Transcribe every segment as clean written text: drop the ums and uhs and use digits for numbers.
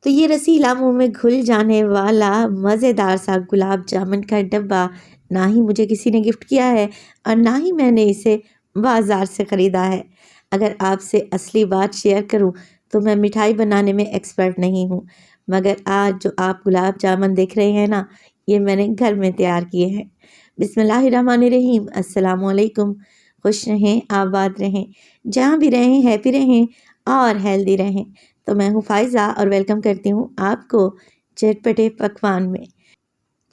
तो ये रसीला मुंह में घुल जाने वाला मज़ेदार सा गुलाब जामुन का डब्बा ना ही मुझे किसी ने गिफ्ट किया है और ना ही मैंने इसे बाज़ार से ख़रीदा है। अगर आपसे असली बात शेयर करूं तो मैं मिठाई बनाने में एक्सपर्ट नहीं हूं, मगर आज जो आप गुलाब जामुन देख रहे हैं ना, ये मैंने घर में तैयार किए हैं। बिस्मिल्लाहिर्रहमानिर्रहीम, अस्सलाम वालेकुम। खुश रहें, आबाद रहें, जहाँ भी रहें हैप्पी रहें और हेल्दी रहें। तो मैं हूँ फ़ाइज़ा और वेलकम करती हूँ आपको चटपटे पकवान में।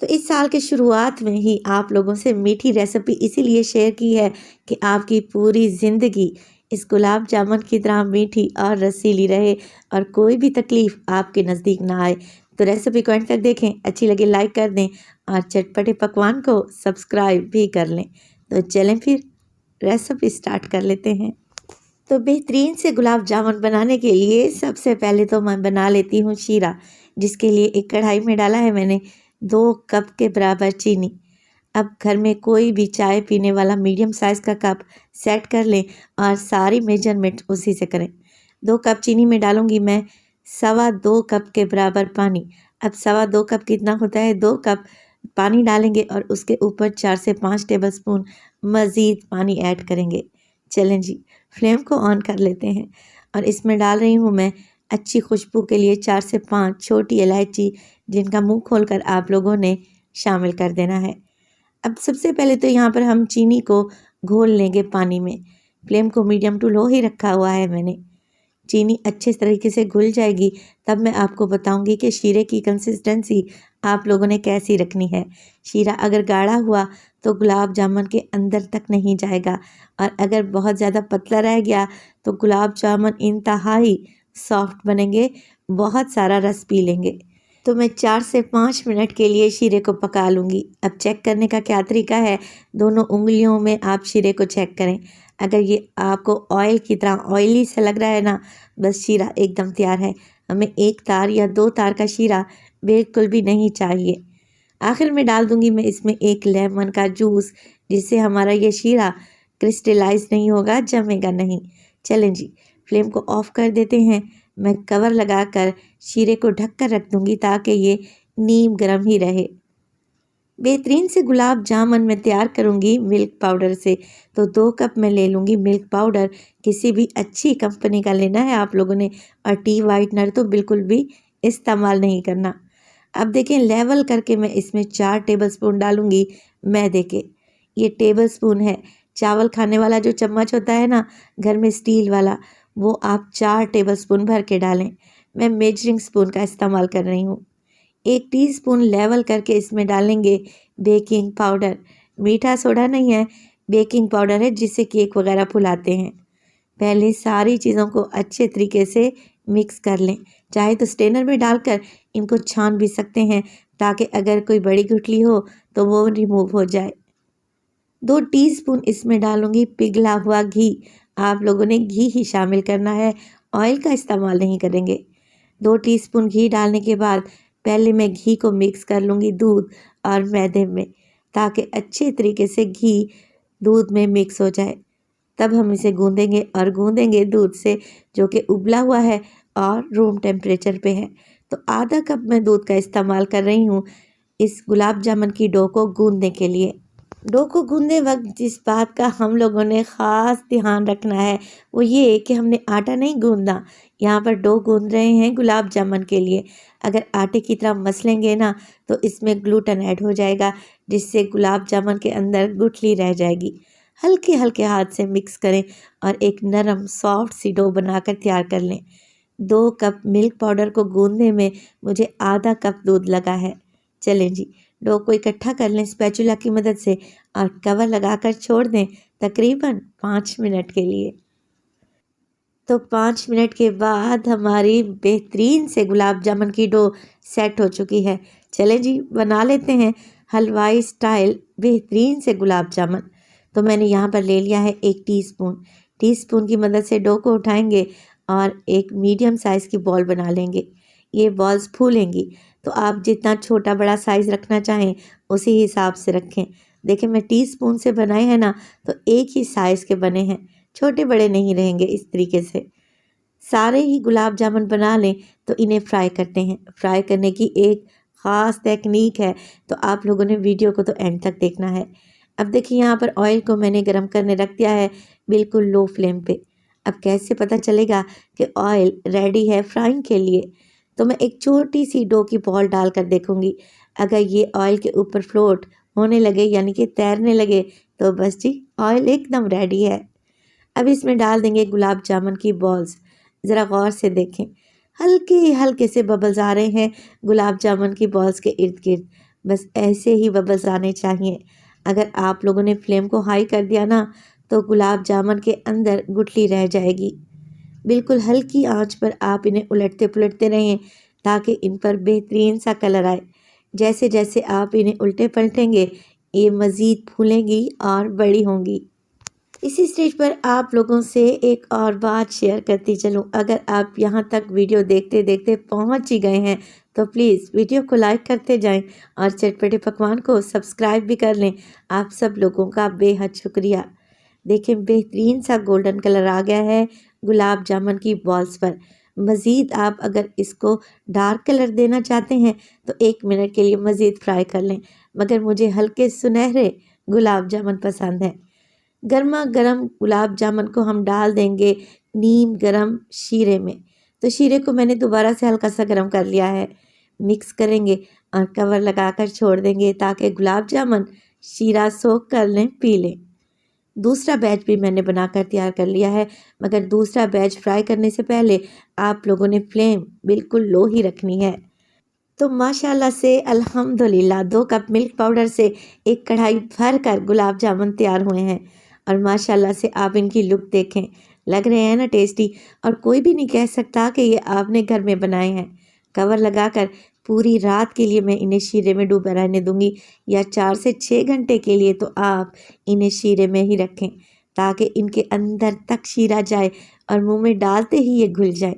तो इस साल के शुरुआत में ही आप लोगों से मीठी रेसिपी इसीलिए शेयर की है कि आपकी पूरी ज़िंदगी इस गुलाब जामुन की तरह मीठी और रसीली रहे और कोई भी तकलीफ़ आपके नज़दीक ना आए। तो रेसिपी को एंड तक देखें, अच्छी लगे लाइक कर दें और चटपटे पकवान को सब्सक्राइब भी कर लें। तो चलें फिर रेसिपी स्टार्ट कर लेते हैं। तो बेहतरीन से गुलाब जामुन बनाने के लिए सबसे पहले तो मैं बना लेती हूँ शीरा, जिसके लिए एक कढ़ाई में डाला है मैंने 2 कप के बराबर चीनी। अब घर में कोई भी चाय पीने वाला मीडियम साइज़ का कप सेट कर लें और सारी मेजरमेंट उसी से करें। 2 कप चीनी में डालूंगी मैं 2.25 कप के बराबर पानी। अब 2.25 कप कितना होता है, 2 कप पानी डालेंगे और उसके ऊपर 4 से 5 टेबल स्पून मज़ीद पानी ऐड करेंगे। चलें जी, फ्लेम को ऑन कर लेते हैं और इसमें डाल रही हूँ मैं अच्छी खुशबू के लिए 4 से 5 छोटी इलायची, जिनका मुंह खोलकर आप लोगों ने शामिल कर देना है। अब सबसे पहले तो यहाँ पर हम चीनी को घोल लेंगे पानी में। फ्लेम को मीडियम टू लो ही रखा हुआ है मैंने। चीनी अच्छे तरीके से घुल जाएगी तब मैं आपको बताऊंगी कि शीरे की कंसिस्टेंसी आप लोगों ने कैसी रखनी है। शीरा अगर गाढ़ा हुआ तो गुलाब जामुन के अंदर तक नहीं जाएगा और अगर बहुत ज़्यादा पतला रह गया तो गुलाब जामुन इंतहाई सॉफ्ट बनेंगे, बहुत सारा रस पी लेंगे। तो मैं 4 से 5 मिनट के लिए शीरे को पका लूँगी। अब चेक करने का क्या तरीका है, दोनों उंगलियों में आप शीरे को चेक करें। अगर ये आपको ऑयल की तरह ऑयली सा लग रहा है ना, बस शीरा एकदम तैयार है। हमें 1 तार या 2 तार का शीरा बिल्कुल भी नहीं चाहिए। आखिर में डाल दूंगी मैं इसमें 1 लेमन का जूस, जिससे हमारा ये शीरा क्रिस्टलाइज नहीं होगा, जमेगा नहीं। चलें जी, फ्लेम को ऑफ कर देते हैं। मैं कवर लगाकर शीरे को ढक कर रख दूंगी ताकि ये नीम गर्म ही रहे। बेहतरीन से गुलाब जामुन मैं तैयार करूंगी मिल्क पाउडर से। तो 2 कप मैं ले लूँगी मिल्क पाउडर। किसी भी अच्छी कंपनी का लेना है आप लोगों ने, और टी वाइटनर तो बिल्कुल भी इस्तेमाल नहीं करना। अब देखें, लेवल करके मैं इसमें 4 टेबलस्पून डालूंगी मैदे के। ये टेबलस्पून है, चावल खाने वाला जो चम्मच होता है ना घर में स्टील वाला, वो आप 4 टेबलस्पून भर के डालें। मैं मेजरिंग स्पून का इस्तेमाल कर रही हूँ। 1 टीस्पून लेवल करके इसमें डालेंगे बेकिंग पाउडर। मीठा सोडा नहीं है, बेकिंग पाउडर है, जिससे केक वगैरह फुलाते हैं। पहले सारी चीज़ों को अच्छे तरीके से मिक्स कर लें। चाहे तो स्ट्रेनर में डालकर इनको छान भी सकते हैं, ताकि अगर कोई बड़ी गुठली हो तो वो रिमूव हो जाए। 2 टीस्पून इसमें डालूंगी पिघला हुआ घी। आप लोगों ने घी ही शामिल करना है, ऑयल का इस्तेमाल नहीं करेंगे। 2 टीस्पून घी डालने के बाद पहले मैं घी को मिक्स कर लूँगी दूध और मैदे में, ताकि अच्छे तरीके से घी दूध में मिक्स हो जाए। तब हम इसे गूँधेंगे और गूँधेंगे दूध से, जो कि उबला हुआ है और रूम टेम्परेचर पे है। तो आधा कप मैं दूध का इस्तेमाल कर रही हूँ इस गुलाब जामुन की डो को गूँधने के लिए। डो को गूंदते वक्त जिस बात का हम लोगों ने ख़ास ध्यान रखना है, वो ये कि हमने आटा नहीं गूंदना। यहाँ पर डो गूंद रहे हैं गुलाब जामुन के लिए। अगर आटे की तरह मसलेंगे ना तो इसमें ग्लूटेन ऐड हो जाएगा, जिससे गुलाब जामुन के अंदर गुठली रह जाएगी। हल्के हल्के हाथ से मिक्स करें और एक नरम सॉफ्ट सी डो बनाकर तैयार कर लें। 2 कप मिल्क पाउडर को गूंदने में मुझे आधा कप दूध लगा है। चलें जी, डो को इकट्ठा कर लें स्पैचुला की मदद से और कवर लगाकर छोड़ दें तकरीबन 5 मिनट के लिए। तो 5 मिनट के बाद हमारी बेहतरीन से गुलाब जामुन की डो सेट हो चुकी है। चलें जी, बना लेते हैं हलवाई स्टाइल बेहतरीन से गुलाब जामुन। तो मैंने यहाँ पर ले लिया है 1 टीस्पून। टीस्पून की मदद से डो को उठाएंगे और एक मीडियम साइज़ की बॉल बना लेंगे। ये बॉल्स फूलेंगी, तो आप जितना छोटा बड़ा साइज़ रखना चाहें उसी हिसाब से रखें। देखिए, मैं टीस्पून से बनाए हैं ना, तो एक ही साइज़ के बने हैं, छोटे बड़े नहीं रहेंगे इस तरीके से। सारे ही गुलाब जामुन बना लें तो इन्हें फ्राई करते हैं। फ्राई करने की एक ख़ास टेक्निक है, तो आप लोगों ने वीडियो को तो एंड तक देखना है। अब देखिए यहाँ पर ऑयल को मैंने गरम करने रख दिया है बिल्कुल लो फ्लेम पे। अब कैसे पता चलेगा कि ऑयल रेडी है फ्राइंग के लिए? तो मैं एक छोटी सी डो की बॉल डालकर देखूंगी। अगर ये ऑयल के ऊपर फ्लोट होने लगे यानी कि तैरने लगे तो बस जी ऑयल एकदम रेडी है। अब इसमें डाल देंगे गुलाब जामुन की बॉल्स। ज़रा गौर से देखें, हल्के हल्के से बबल्स आ रहे हैं गुलाब जामुन की बॉल्स के इर्द गिर्द। बस ऐसे ही बबल्स आने चाहिए। अगर आप लोगों ने फ्लेम को हाई कर दिया ना तो गुलाब जामुन के अंदर गुठली रह जाएगी। बिल्कुल हल्की आंच पर आप इन्हें उलटते पुलटते रहें ताकि इन पर बेहतरीन सा कलर आए। जैसे जैसे आप इन्हें उल्टे पलटेंगे ये मज़ीद फूलेंगी और बड़ी होंगी। इसी स्टेज पर आप लोगों से एक और बात शेयर करती चलूं। अगर आप यहाँ तक वीडियो देखते देखते पहुँच ही गए हैं तो प्लीज़ वीडियो को लाइक करते जाएं और चटपटे पकवान को सब्सक्राइब भी कर लें। आप सब लोगों का बेहद शुक्रिया। देखें बेहतरीन सा गोल्डन कलर आ गया है गुलाब जामुन की बॉल्स पर। मज़ीद आप अगर इसको डार्क कलर देना चाहते हैं तो 1 मिनट के लिए मज़ीद फ्राई कर लें, मगर मुझे हल्के सुनहरे गुलाब जामुन पसंद हैं। गर्मा गर्म गुलाब जामुन को हम डाल देंगे नीम गरम शीरे में। तो शीरे को मैंने दोबारा से हल्का सा गर्म कर लिया है। मिक्स करेंगे और कवर लगाकर छोड़ देंगे ताकि गुलाब जामुन शीरा सोख कर लें, पी लें। दूसरा बैच भी मैंने बनाकर तैयार कर लिया है, मगर दूसरा बैच फ्राई करने से पहले आप लोगों ने फ्लेम बिल्कुल लो ही रखनी है। तो माशाल्लाह से अल्हम्दुलिल्लाह 2 कप मिल्क पाउडर से एक कढ़ाई भर कर गुलाब जामुन तैयार हुए हैं। और माशाल्लाह से आप इनकी लुक देखें, लग रहे हैं ना टेस्टी। और कोई भी नहीं कह सकता कि ये आपने घर में बनाए हैं। कवर लगाकर पूरी रात के लिए मैं इन्हें शीरे में डूबा रहने दूंगी, या 4 से 6 घंटे के लिए तो आप इन्हें शीरे में ही रखें ताकि इनके अंदर तक शीरा जाए और मुंह में डालते ही ये घुल जाए।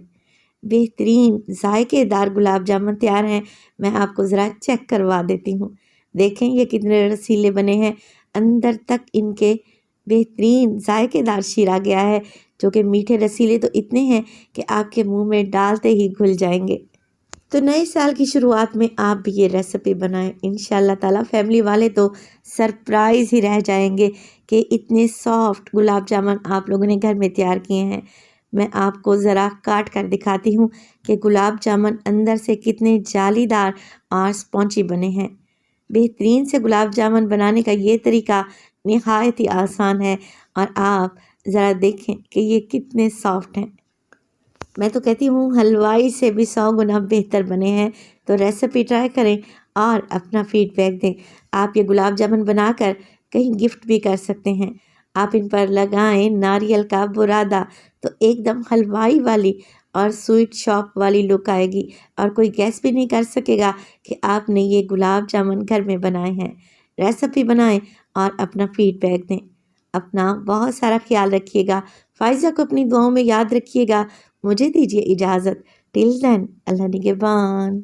बेहतरीन जायकेदार गुलाब जामुन तैयार हैं। मैं आपको ज़रा चेक करवा देती हूँ। देखें ये कितने रसीले बने हैं, अंदर तक इनके बेहतरीन जायकेदार शीरा गया है, जो कि मीठे रसीले तो इतने हैं कि आपके मुंह में डालते ही घुल जाएंगे। तो नए साल की शुरुआत में आप भी ये रेसिपी बनाएं। इंशाल्लाह ताला फैमिली वाले तो सरप्राइज़ ही रह जाएंगे कि इतने सॉफ्ट गुलाब जामुन आप लोगों ने घर में तैयार किए हैं। मैं आपको ज़रा काट कर दिखाती हूँ कि गुलाब जामुन अंदर से कितने जालीदार और स्पॉन्जी बने हैं। बेहतरीन से गुलाब जामुन बनाने का ये तरीका निहायत ही आसान है और आप ज़रा देखें कि ये कितने सॉफ्ट हैं। मैं तो कहती हूँ हलवाई से भी 100 गुना बेहतर बने हैं। तो रेसिपी ट्राई करें और अपना फीडबैक दें। आप ये गुलाब जामुन बनाकर कहीं गिफ्ट भी कर सकते हैं। आप इन पर लगाएं नारियल का बुरादा तो एकदम हलवाई वाली और स्वीट शॉप वाली लुक आएगी, और कोई गैस भी नहीं कर सकेगा कि आपने ये गुलाब जामुन घर में बनाए हैं। रेसिपी बनाएं और अपना फीडबैक दें। अपना बहुत सारा ख्याल रखिएगा। फ़ाइज़ा को अपनी दुआओं में याद रखिएगा। मुझे दीजिए इजाज़त। टिल देन अल्लाह निगहबान।